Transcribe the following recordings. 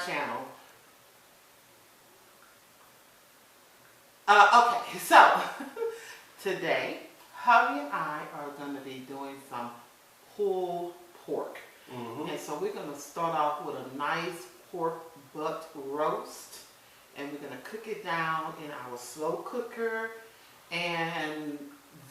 channel. Okay, so today, Hubby and I are going to be doing some pulled pork. And so we're going to start off with a nice pork butt roast. And we're going to cook it down in our slow cooker. And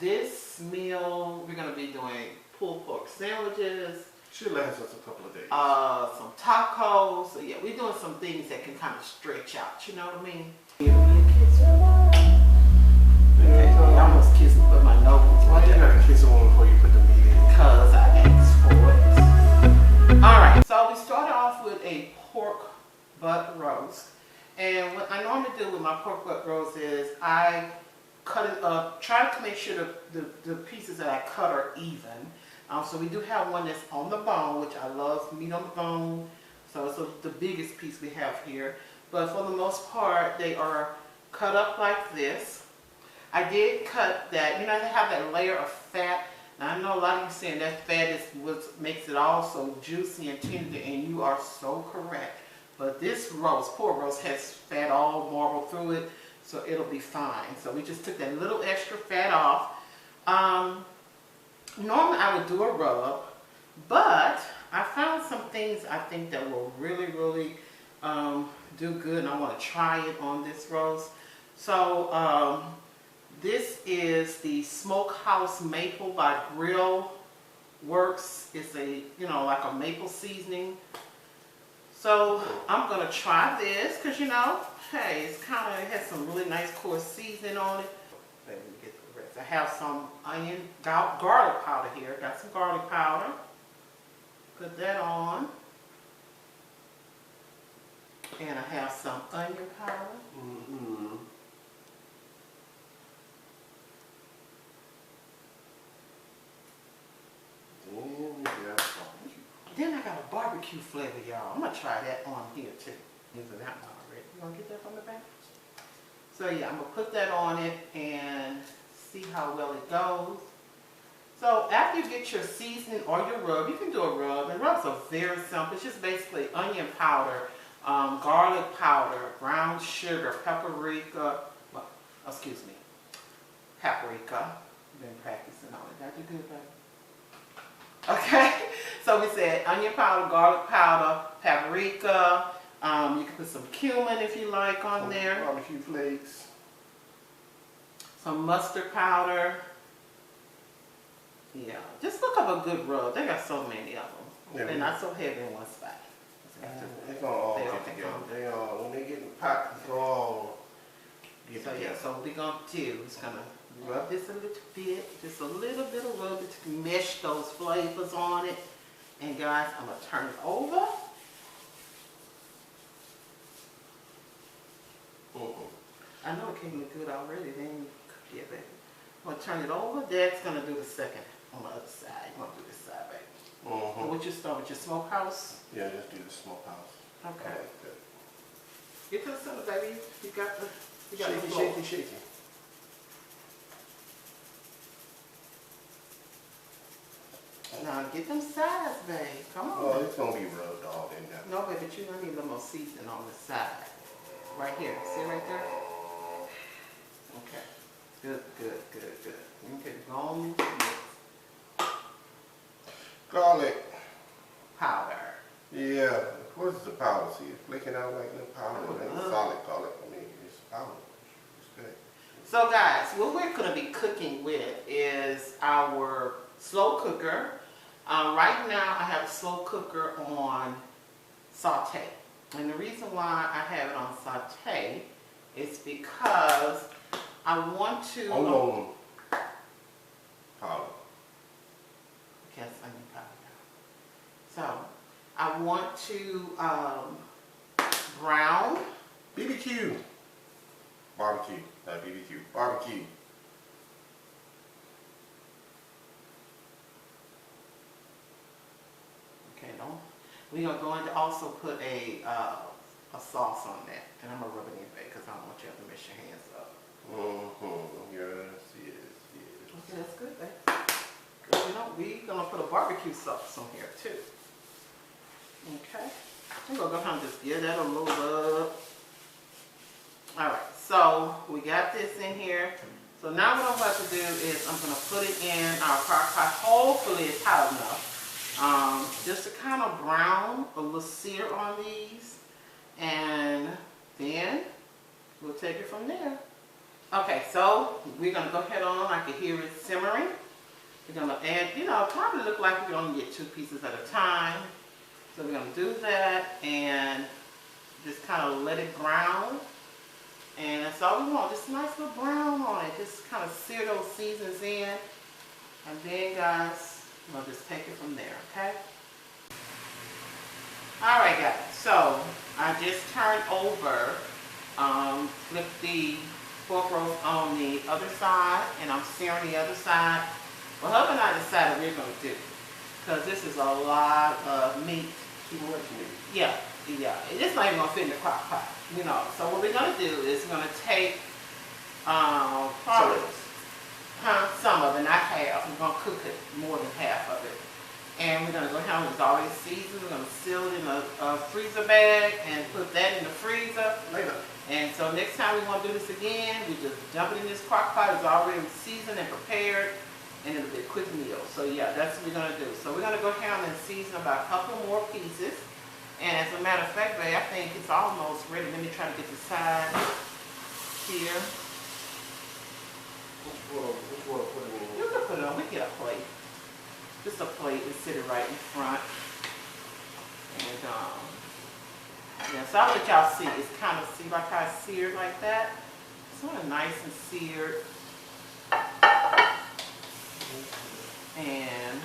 this meal, we're going to be doing pulled pork sandwiches. Should last us a couple of days. Some tacos. So yeah, we're doing some things that can kind of stretch out. You know what I mean? Okay, I almost kissed him with my nose. Why didn't I kiss a woman before you put the meat in? Because I asked for it. Alright, so we started off with a pork butt roast. And what I normally do with my pork butt roast is I cut it up, try to make sure the pieces that I cut are even. So we do have one that's on the bone, which I love meat on the bone. So it's the biggest piece we have here. But for the most part, they are cut up like this. I did cut that, you know, they have that layer of fat. Now I know a lot of you saying that fat is what makes it all so juicy and tender, and you are so correct. But this roast, pork roast, has fat all marbled through it, so it'll be fine. So we just took that little extra fat off. Normally I would do a rub, but I found some things I think that will really do good, and I want to try it on this roast. So this is the Smokehouse Maple by Grill Works. It's a, you know, like a maple seasoning. So I'm going to try this because, you know, hey, it has some really nice coarse seasoning on it. Let me get the rest. I have some onion, garlic powder here. Got some garlic powder. Put that on. And I have some onion powder. Then I got a barbecue flavor, y'all. I'm going to try that on here too. Using that one already. You going to get that from the back? So yeah, I'm going to put that on it and see how well it goes. So after you get your seasoning or your rub, you can do a rub. And rubs are very simple. It's just basically onion powder, garlic powder, brown sugar, paprika. Well, excuse me. Paprika. I've been practicing all that. Did I do good, baby? Okay, so we said onion powder, garlic powder, paprika. You can put some cumin if you like on there. Barbecue flakes. Some mustard powder. Yeah, just look up a good rub. They got so many of them. Yeah, they're not so heavy in one spot. It's gonna all get together. When they get in the pot, it's gonna all get together. Yeah, so what we're gonna do is gonna rub this a little bit, just a little bit of rub to mesh those flavors on it. And guys, I'm gonna turn it over. I know it came look good already. Then yeah, baby. I'm gonna turn it over. Dad's gonna do the second on the other side. You wanna do this side, baby? So what you start with your smokehouse? Yeah, just do the smokehouse. Okay. I like that. Get to the center, baby. You got the. Shaky. Now get them sides, babe. Come on. Oh, it's gonna be rubbed all in there. No, baby, but you're gonna need a little more seasoning on the side. Right here. See right there? Okay. Good. Okay, go on. Garlic Powder. Yeah. What is the powder? See, it's flicking out like the powder. It ain't solid garlic. I mean, it's powder. Respect. So guys, what we're gonna be cooking with is our slow cooker. Right now I have a slow cooker on saute. And the reason why I have it on saute is because I want to... On powder. Yes, onion powder. So I want to brown. BBQ. Barbecue. Not BBQ. Barbecue. Okay, we're going to go in to also put a sauce on that. And I'm going to rub it in there because I don't want you to have to mess your hands up. Yes. Okay, that's good, babe. Because, you know, we're going to put a barbecue sauce on here, too. Okay. I'm gonna go ahead and just give that a little rub. Alright, so we got this in here. So now what I'm about to do is I'm gonna put it in our crock pot. Hopefully it's hot enough. Just to kind of brown a little sear on these. And then we'll take it from there. Okay, so we're gonna go ahead on. I can hear it simmering. We're gonna add, probably look like we can only get 2 pieces at a time. So we're gonna do that and just kind of let it brown. And that's all we want, just a nice little brown on it. Just kind of sear those seasons in. And then guys, we'll just take it from there, okay? Alright guys, so I just turned over, flipped the pork roast on the other side, and I'm searing the other side. Well, Hubby and I decided we're going to do, because this is a lot of meat. Too much meat. Yeah. It's not even going to fit in the crock pot, So what we're going to do is we're going to take probably some of it, not half. We're going to cook it more than half of it. And we're going to go ahead and it's already seasoned. We're going to seal it in a freezer bag and put that in the freezer Later. And so next time we want to do this again, we just dump it in this crock pot. It's already seasoned and prepared. And it'll be a quick meal. So yeah, that's what we're going to do. So we're going to go ahead and season about a couple more pieces. And as a matter of fact, babe, I think it's almost ready. Let me try to get the side here. Which one put it in? You can put it on. We get a plate. Just a plate and sit it right in front. And yeah, so I'll let y'all see. It's kind of, see like how it's seared like that? Sort of nice and seared. And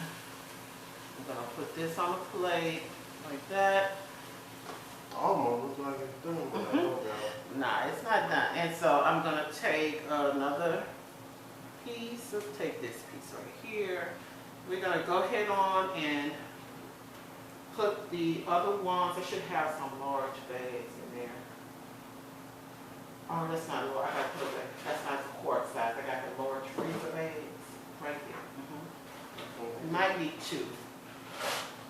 I'm going to put this on a plate like that. Almost looks like it's done, but I know y'all. Nah, it's not done. And so I'm going to take another piece. Let's take this piece right here. We're going to go ahead on and put the other ones. I should have some large bags in there. Oh, that's not large. I got to put it. That's not the quart size. I got the large freezer bags right there. You might need 2.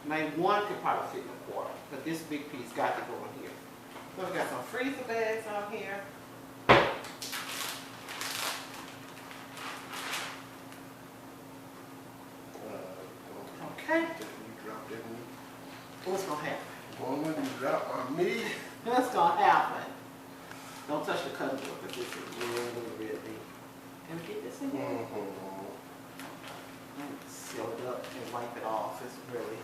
Maybe 1 could probably fit in a quart, but this big piece got to go in here. So we got some freezer bags out here. Okay. You dropped that meat. What's gonna happen? Woman, you dropped my meat. What's gonna happen? Don't touch the cutting board because this is really red meat. Can we get this in there? Seal it up and wipe it off. It's really.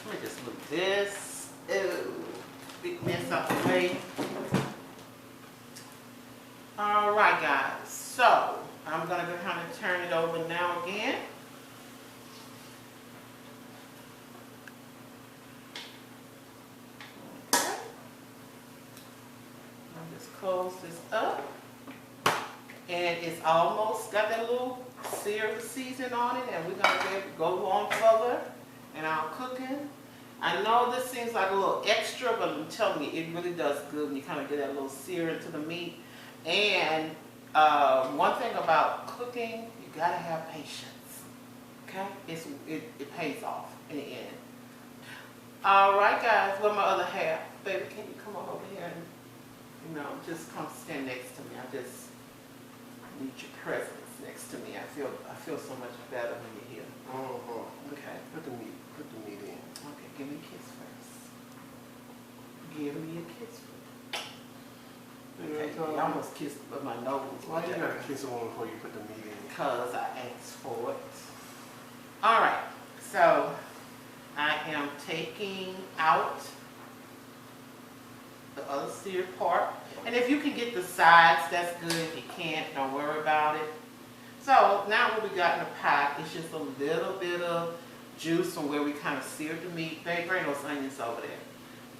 Let me just move this. Ooh, big mess out the way. All right, guys. So I'm gonna go ahead and turn it over now again. Okay. I'll just close this up, and it's almost got that little sear season on it, and we're gonna be able to go on further in our cooking. I know this seems like a little extra, but I'm telling you, it really does good when you kind of get that little sear into the meat. And one thing about cooking, you gotta have patience. Okay, it pays off in the end. All right, guys. Where's my other half, baby? Can you come on over here and just come stand next to me? I just need your presence next to me. I feel so much better when you're here. Okay. Put the meat in. Okay, give me a kiss first. Give me a kiss first. Okay, you almost kissed my nose. Why you gotta kiss a woman before you put the meat in? Because I asked for it. All right, so I am taking out the other seared part. And if you can get the sides, that's good. If you can't, don't worry about it. So now what we got in the pot is just a little bit of juice from where we kind of seared the meat. Babe, bring those onions over there.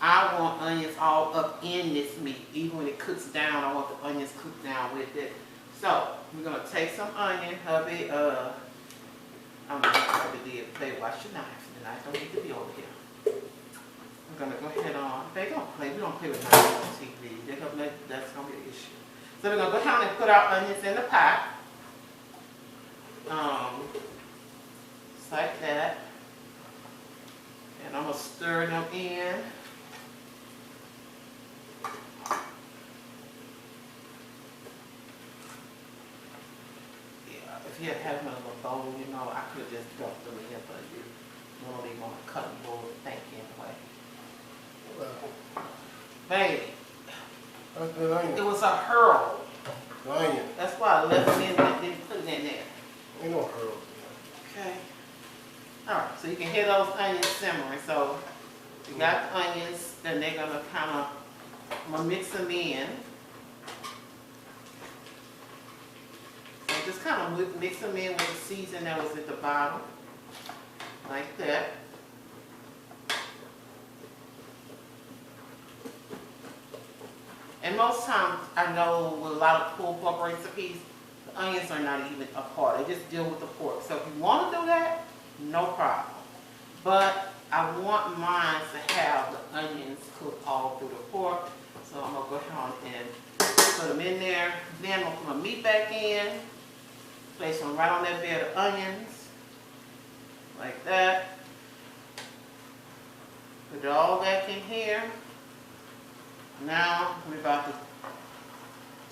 I want onions all up in this meat. Even when it cooks down, I want the onions cooked down with it. So we're gonna take some onion, hubby. I'm gonna hubby did play. Wash your knife. The knife don't need to be over here. I'm gonna go ahead on. Babe, don't play. We don't play with knives on TV. That's gonna be an issue. So we're gonna go ahead and put our onions in the pot. Just like that. And I'm gonna stir them in. if you had them in a little bowl, you know, I could have just dumped them in, but you normally want to cut them bowl and think anyway. Baby, That's good onion. it was a hurl. The onion. That's why I left them in there and didn't put it in there. Ain't no herb. Okay. Alright, so you can hear those onions simmering. So you got the onions, then they're gonna I'm gonna mix them in. So just kind of mix them in with the season that was at the bottom. Like that. And most times, I know with a lot of pulled pork recipes, the onions are not even a part. They just deal with the pork. So if you want to do that, no problem. But I want mine to have the onions cooked all through the pork. So I'm going to go ahead and put them in there. Then I'm going to put my meat back in. Place them right on that bed of onions. Like that. Put it all back in here. Now we're about to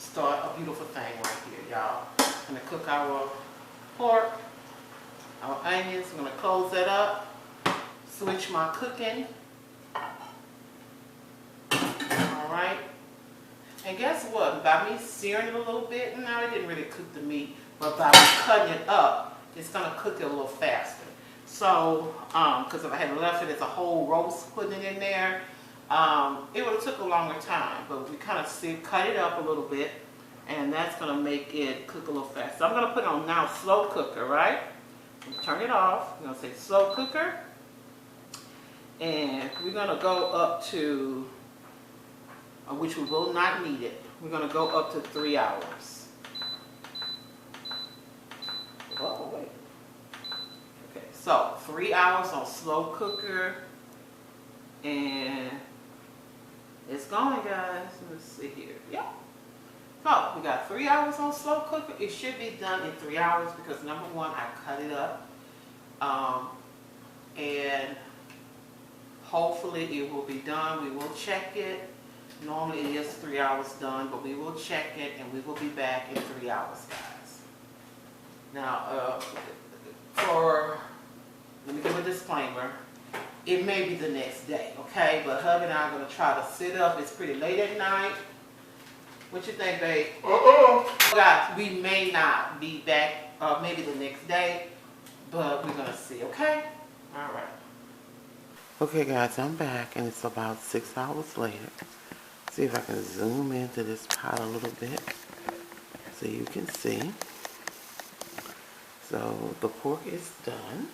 start a beautiful thing right here, y'all. I'm gonna cook our pork, our onions. I'm gonna close that up, switch my cooking. All right. And guess what? By me searing it a little bit, no, it didn't really cook the meat, but by me cutting it up, it's gonna cook it a little faster. So, because if I had left it as a whole roast, putting it in there, it would have took a longer time, but we kind of cut it up a little bit, and that's going to make it cook a little faster. So I'm going to put it on now slow cooker, right? Turn it off. We're going to say slow cooker, and we're going to go up to, which we will not need it, we're going to go up to 3 hours. Oh, wait. Okay, so 3 hours on slow cooker, and it's going, guys. Let's see here. Yeah. So we got 3 hours on slow cooker. It should be done in 3 hours because number one, I cut it up. And hopefully it will be done. We will check it. Normally it is 3 hours done, but we will check it and we will be back in 3 hours, guys. Now, let me give a disclaimer. It may be the next day, okay? But hubby and I are going to try to sit up. It's pretty late at night. What you think, babe? Guys, we may not be back, maybe the next day, but we're going to see, okay? All right. Okay, guys, I'm back, and it's about 6 hours later. See if I can zoom into this pot a little bit so you can see. So the pork is done.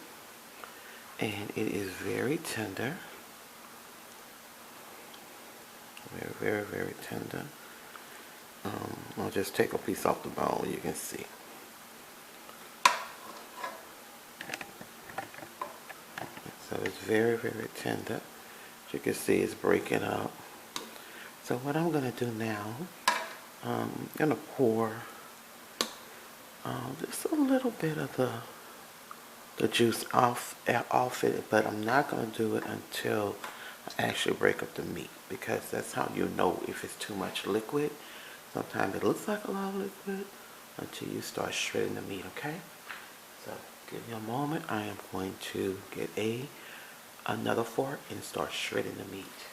And it is very tender. Very, very, very tender. I'll just take a piece off the bone, you can see. So it's very, very tender. As you can see, it's breaking up. So what I'm going to do now, I'm going to pour just a little bit of the juice off it, but I'm not going to do it until I actually break up the meat, because that's how you know if it's too much liquid. Sometimes it looks like a lot of liquid until you start shredding the meat, okay? So give me a moment. I am going to get another fork and start shredding the meat.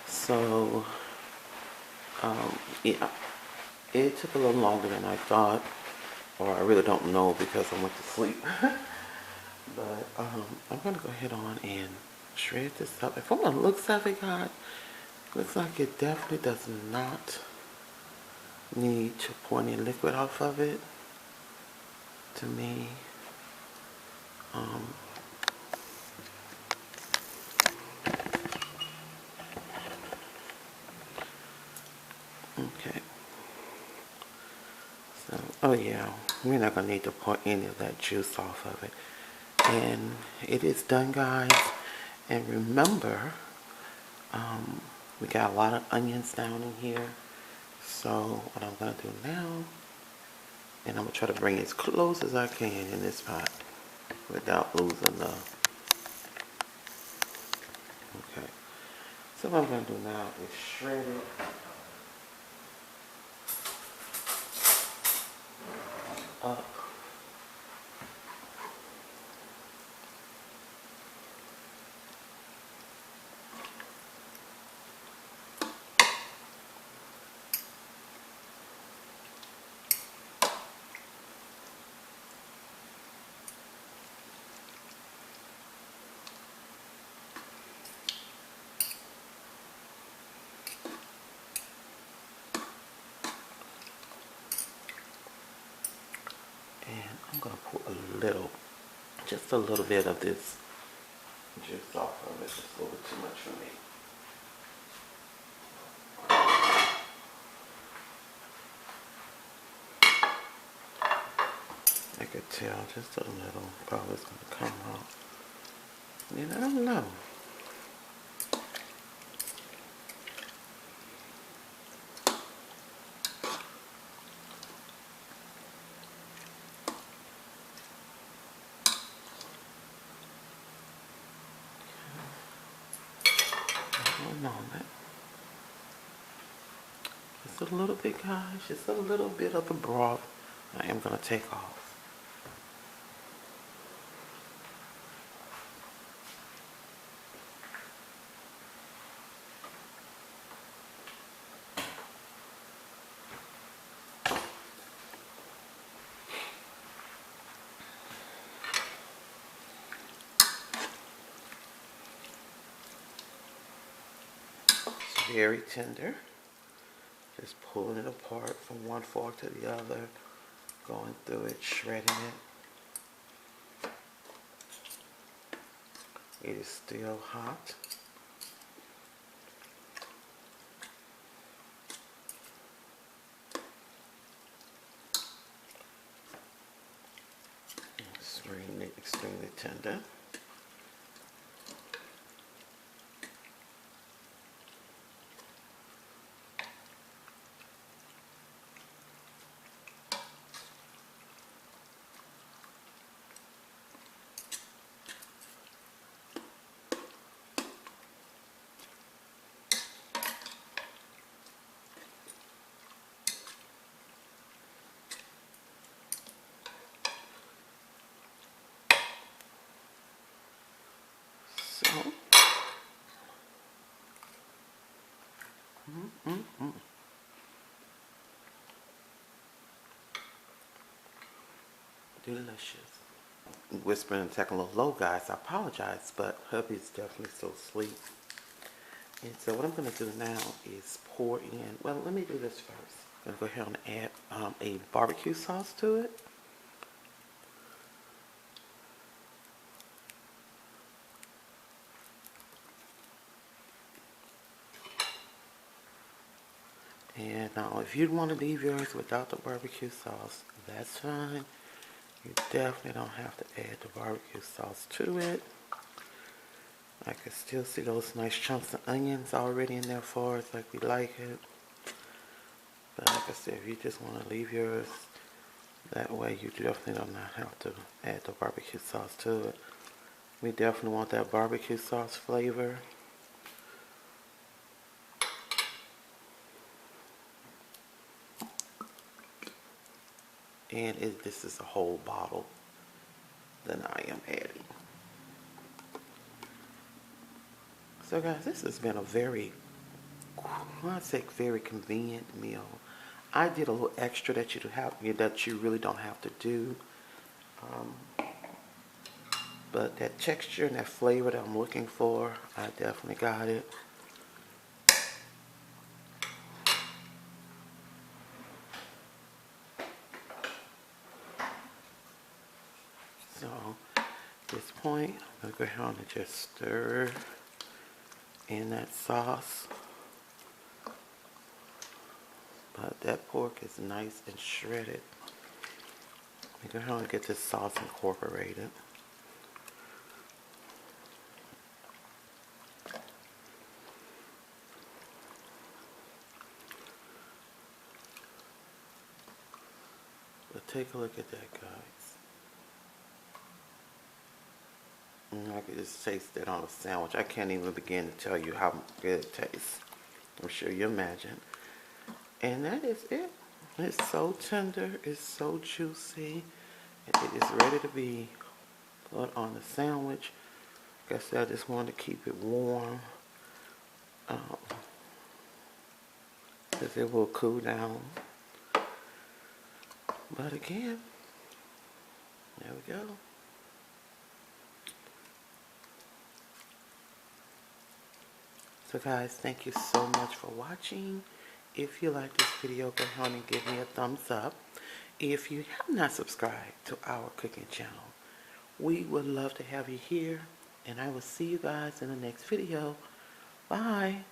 So yeah, it took a little longer than I thought. Or I really don't know because I went to sleep. But I'm going to go ahead on and shred this up. And from the looks of it, guys, looks like it definitely does not need to pour any liquid off of it. To me. Okay. So, oh yeah. We're not going to need to pour any of that juice off of it. And it is done, guys. And remember, we got a lot of onions down in here. So what I'm going to do now, and I'm going to try to bring it as close as I can in this pot without losing the... Okay. So what I'm going to do now is shred it. up. And I'm going to pour just a little bit of this juice off of it. It's a little bit too much for me. I could tell just a little. Probably it's going to come out. And I don't know. One moment. Just a little bit, guys. Just a little bit of the broth I am going to take off. It's very tender. Just pulling it apart from one fork to the other, going through it, shredding it. It is still hot. Extremely tender. So, delicious. Whispering and talking a little low, guys. I apologize, but hubby's definitely still asleep. And so what I'm going to do now is pour in, well, let me do this first. I'm going to go ahead and add a barbecue sauce to it. And now if you want to leave yours without the barbecue sauce, that's fine. You definitely don't have to add the barbecue sauce to it. I can still see those nice chunks of onions already in there for us, like we like it. But like I said, if you just want to leave yours that way, you definitely do not have to add the barbecue sauce to it. We definitely want that barbecue sauce flavor. And this is a whole bottle that I am adding. So guys, this has been a very, I'd say very convenient meal. I did a little extra that you really don't have to do. But that texture and that flavor that I'm looking for, I definitely got it. So at this point, I'm going to go ahead and just stir in that sauce. But that pork is nice and shredded. I'm going to go ahead and get this sauce incorporated. But take a look at that, guys. I can just taste it on a sandwich. I can't even begin to tell you how good it tastes. I'm sure you imagine. And that is it. It's so tender, it's so juicy, and it is ready to be put on the sandwich. Like I said, I just wanted to keep it warm, because it will cool down. But again, there we go. So guys, thank you so much for watching. If you like this video, go ahead and give me a thumbs up. If you have not subscribed to our cooking channel, we would love to have you here. And I will see you guys in the next video. Bye.